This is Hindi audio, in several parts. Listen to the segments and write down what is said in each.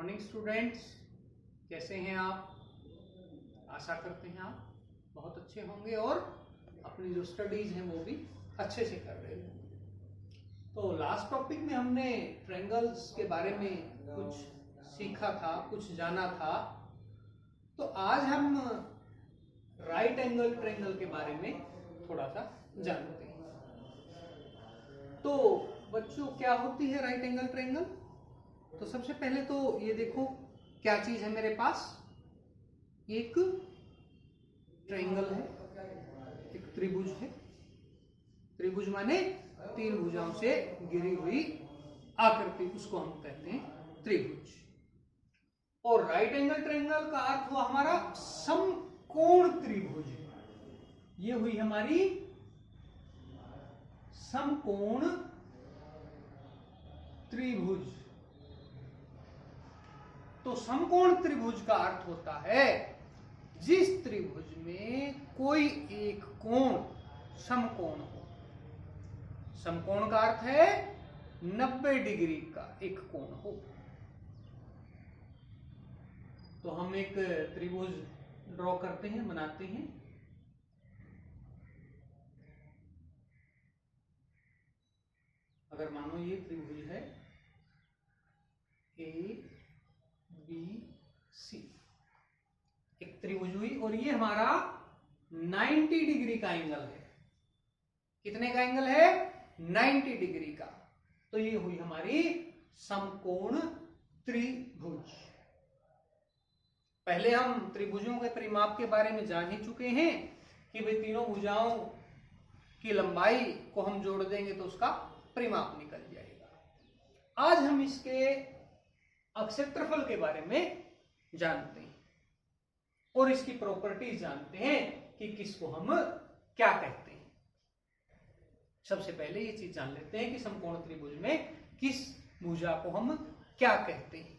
मॉर्निंग स्टूडेंट्स, कैसे हैं आप? आशा करते हैं आप बहुत अच्छे होंगे और अपनी जो स्टडीज हैं वो भी अच्छे से कर रहे होंगे। तो लास्ट टॉपिक में हमने ट्रायंगल्स के बारे में कुछ सीखा था, कुछ जाना था। तो आज हम राइट एंगल ट्रायंगल के बारे में थोड़ा सा जानते हैं। तो बच्चों, क्या होती है राइट एंगल ट्रायंगल? तो सबसे पहले तो ये देखो क्या चीज है मेरे पास। एक ट्रायंगल है, एक त्रिभुज है। त्रिभुज माने तीन भुजाओं से घिरी हुई आकृति, उसको हम कहते हैं त्रिभुज। और राइट एंगल ट्रायंगल का अर्थ हुआ हमारा समकोण त्रिभुज। ये हुई हमारी समकोण त्रिभुज। तो समकोण त्रिभुज का अर्थ होता है जिस त्रिभुज में कोई एक कोण समकोण हो। समकोण का अर्थ है 90 डिग्री का एक कोण हो। तो हम एक त्रिभुज ड्रॉ करते हैं, बनाते हैं। अगर मानो ये त्रिभुज है ABC, एक त्रिभुज हुई और ये हमारा 90 डिग्री का एंगल है। कितने का एंगल है? 90 डिग्री का। तो ये हुई हमारी समकोण त्रिभुज। पहले हम त्रिभुजों के परिमाप के बारे में जान ही चुके हैं कि भाई तीनों भुजाओं की लंबाई को हम जोड़ देंगे तो उसका परिमाप निकल जाएगा। आज हम इसके अक्षेत्रफल के बारे में जानते हैं और इसकी प्रॉपर्टीज जानते हैं कि किसको हम क्या कहते हैं। सबसे पहले ये चीज जान लेते हैं कि समकोण त्रिभुज में किस भुजा को हम क्या कहते हैं।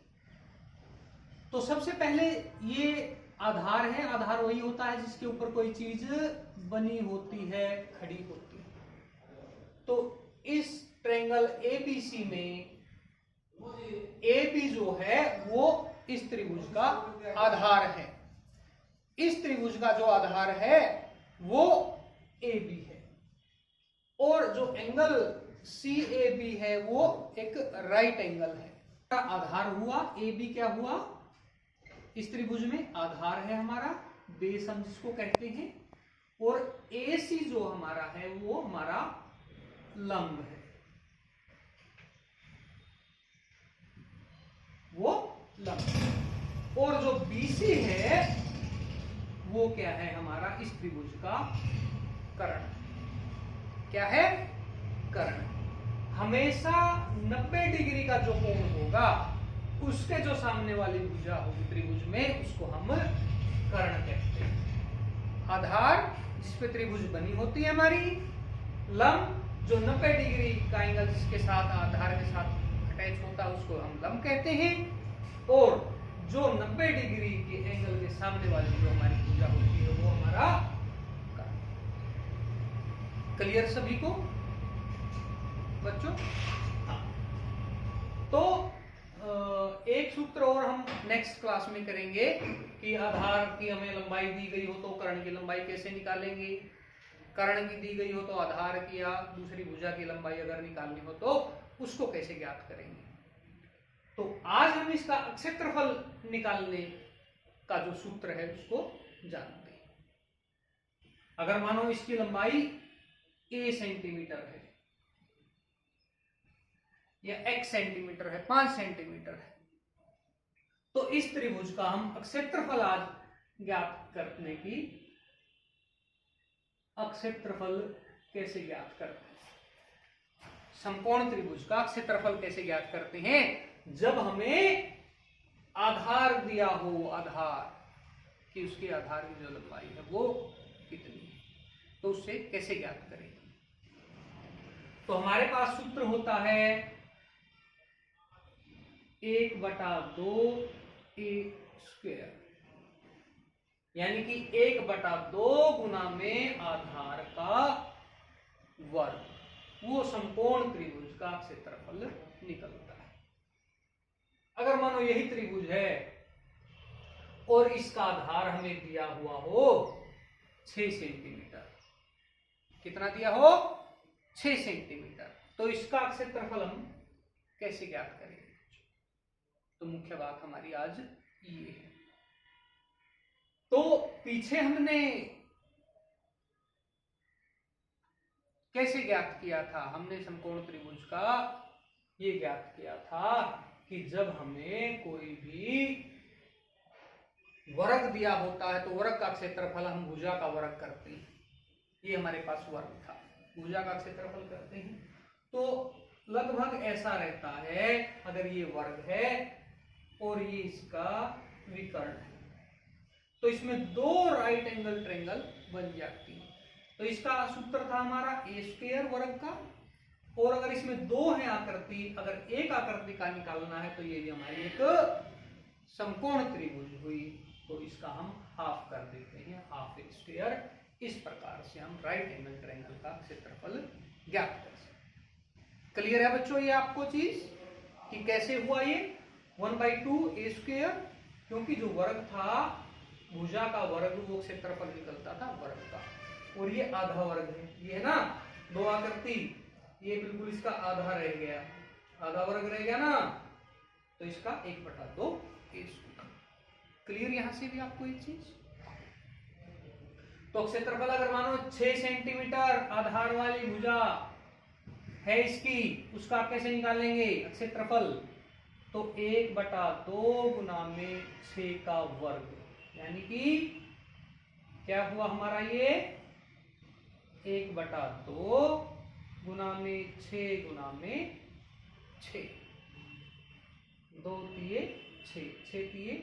तो सबसे पहले ये आधार है। आधार वही होता है जिसके ऊपर कोई चीज बनी होती है, खड़ी होती है। तो इस ट्रायंगल ABC में AB जो है वो इस त्रिभुज का आधार है। इस त्रिभुज का जो आधार है वो AB है और जो एंगल CAB है वो एक राइट एंगल है। आधार हुआ AB, क्या हुआ? इस त्रिभुज में आधार है हमारा, बेस हम जिसको कहते हैं, और AC जो हमारा है वो हमारा लंब है, वो लंब। और जो BC है वो क्या है? हमारा इस त्रिभुज का कर्ण। क्या है? कर्ण। हमेशा 90 डिग्री का जो कोण होगा उसके जो सामने वाली भुजा होगी त्रिभुज में उसको हम कर्ण कहते हैं। आधार जिस पे त्रिभुज बनी होती है हमारी, लंब जो 90 डिग्री का एंगल जिसके साथ आधार के साथ अटैच होता है उसको हम लंब कहते हैं, और जो 90 डिग्री के एंगल के सामने वाली जो हमारी भुजा होती है वो हमारा कर्ण। क्लियर सभी को बच्चों? हाँ। तो एक सूत्र और हम नेक्स्ट क्लास में करेंगे कि आधार की हमें लंबाई दी गई हो तो कर्ण की लंबाई कैसे निकालेंगे, कर्ण की दी गई हो तो आधार की या दूसरी भुजा की लंबाई अगर निकालनी हो तो उसको कैसे ज्ञात करेंगे। तो आज हम इसका क्षेत्रफल निकालने का जो सूत्र है उसको जानते हैं। अगर मानो इसकी लंबाई A सेंटीमीटर है या X सेंटीमीटर है, 5 सेंटीमीटर है, तो इस त्रिभुज का हम क्षेत्रफल आज ज्ञात करने की क्षेत्रफल कैसे ज्ञात करते हैं, समकोण त्रिभुज का क्षेत्रफल कैसे ज्ञात करते हैं? जब हमें आधार दिया हो, आधार कि उसके आधार की जो लंबाई है वो कितनी है, तो उससे कैसे ज्ञात करें? तो हमारे पास सूत्र होता है 1/2 A स्क्वायर, यानी कि 1/2 गुना में आधार का वर्ग, वो समकोण त्रिभुज का क्षेत्रफल निकलता है। अगर मानो यही त्रिभुज है और इसका आधार हमें दिया हुआ हो 6 सेंटीमीटर, कितना दिया हो 6 सेंटीमीटर, तो इसका क्षेत्रफल हम कैसे ज्ञात करेंगे? तो मुख्य बात हमारी आज ये है। तो पीछे हमने कैसे ज्ञात किया था? हमने समकोण त्रिभुज का ये ज्ञात किया था कि जब हमें कोई भी वर्ग दिया होता है तो वर्ग का क्षेत्रफल हम भुजा का वर्ग करते हैं। ये हमारे पास वर्ग था, भुजा का क्षेत्रफल करते हैं, तो लगभग ऐसा रहता है, अगर ये वर्ग है और ये इसका विकर्ण है तो इसमें 2 राइट एंगल ट्रायंगल बन जाती है। तो इसका सूत्र था हमारा ए स्क्वायर वर्ग का, और अगर इसमें 2 है आकृति, अगर एक आकृति का निकालना है तो ये हमारी एक समकोण त्रिभुज हुई, तो इसका हम हाफ कर देते हैं, हाफ ए स्क्वायर। इस प्रकार से हम राइट एंगल ट्रायंगल का क्षेत्रफल ज्ञात कर सकते। क्लियर है बच्चों ये आपको चीज कि कैसे हुआ ये 1/2 ए स्क्वायर, क्योंकि जो वर्ग था भुजा का वर्ग वो क्षेत्रफल निकलता था वर्ग का, और ये आधा वर्ग है, ये है ना 2 आकृति, ये बिल्कुल इसका आधा रह गया, आधा वर्ग रह गया ना, तो इसका 1/2 ए स्क्वायर। क्लियर यहां से भी आपको एक चीज? तो क्षेत्रफल अगर मानो 6 सेंटीमीटर आधार वाली भुजा है इसकी, उसका आप कैसे निकालेंगे क्षेत्रफल? तो 1/2 गुना में 6 का वर्ग, यानी कि क्या हुआ हमारा ये 1/2 गुना में 6 गुना में 6, 2 तिये 6, 6 तिये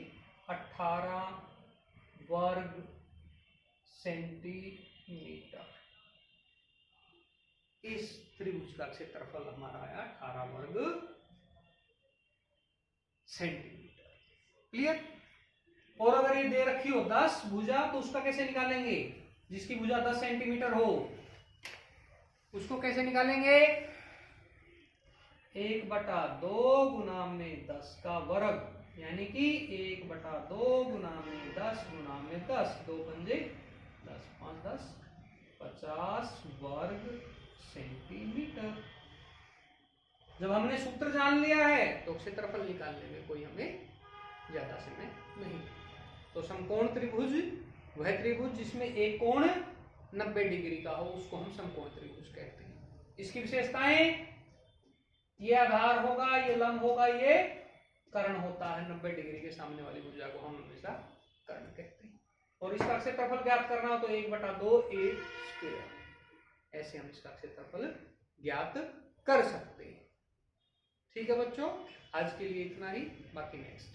18 वर्ग सेंटीमीटर। इस त्रिभुज का क्षेत्रफल हमारा आया 18 वर्ग सेंटीमीटर। क्लियर? और अगर ये दे रखी हो 10 भुजा, तो उसका कैसे निकालेंगे? जिसकी भुजा 10 सेंटीमीटर हो उसको कैसे निकालेंगे? 1/2 गुना में 10 का वर्ग, यानी कि 1/2 गुना में 10 गुना में 10, 2 पंजे 10, 5 10, 50 वर्ग सेंटीमीटर। जब हमने सूत्र जान लिया है तो क्षेत्रफल निकालने में कोई हमें ज्यादा समय नहीं। तो समकोण त्रिभुज वह त्रिभुज जिसमें एक कोण 90 डिग्री का हो उसको हम समकोण त्रिभुज कहते हैं। इसकी विशेषताएं, ये आधार होगा, ये लंब होगा, ये कर्ण होता है, 90 डिग्री के सामने वाली भुजा को हम हमेशा कर्ण कहते हैं। और इसका क्षेत्रफल ज्ञात करना हो तो 1/2 ए स्क्वायर, ऐसे हम इसका क्षेत्रफल ज्ञात कर सकते हैं। ठीक है बच्चों, आज के लिए इतना ही, बाकी नेक्स्ट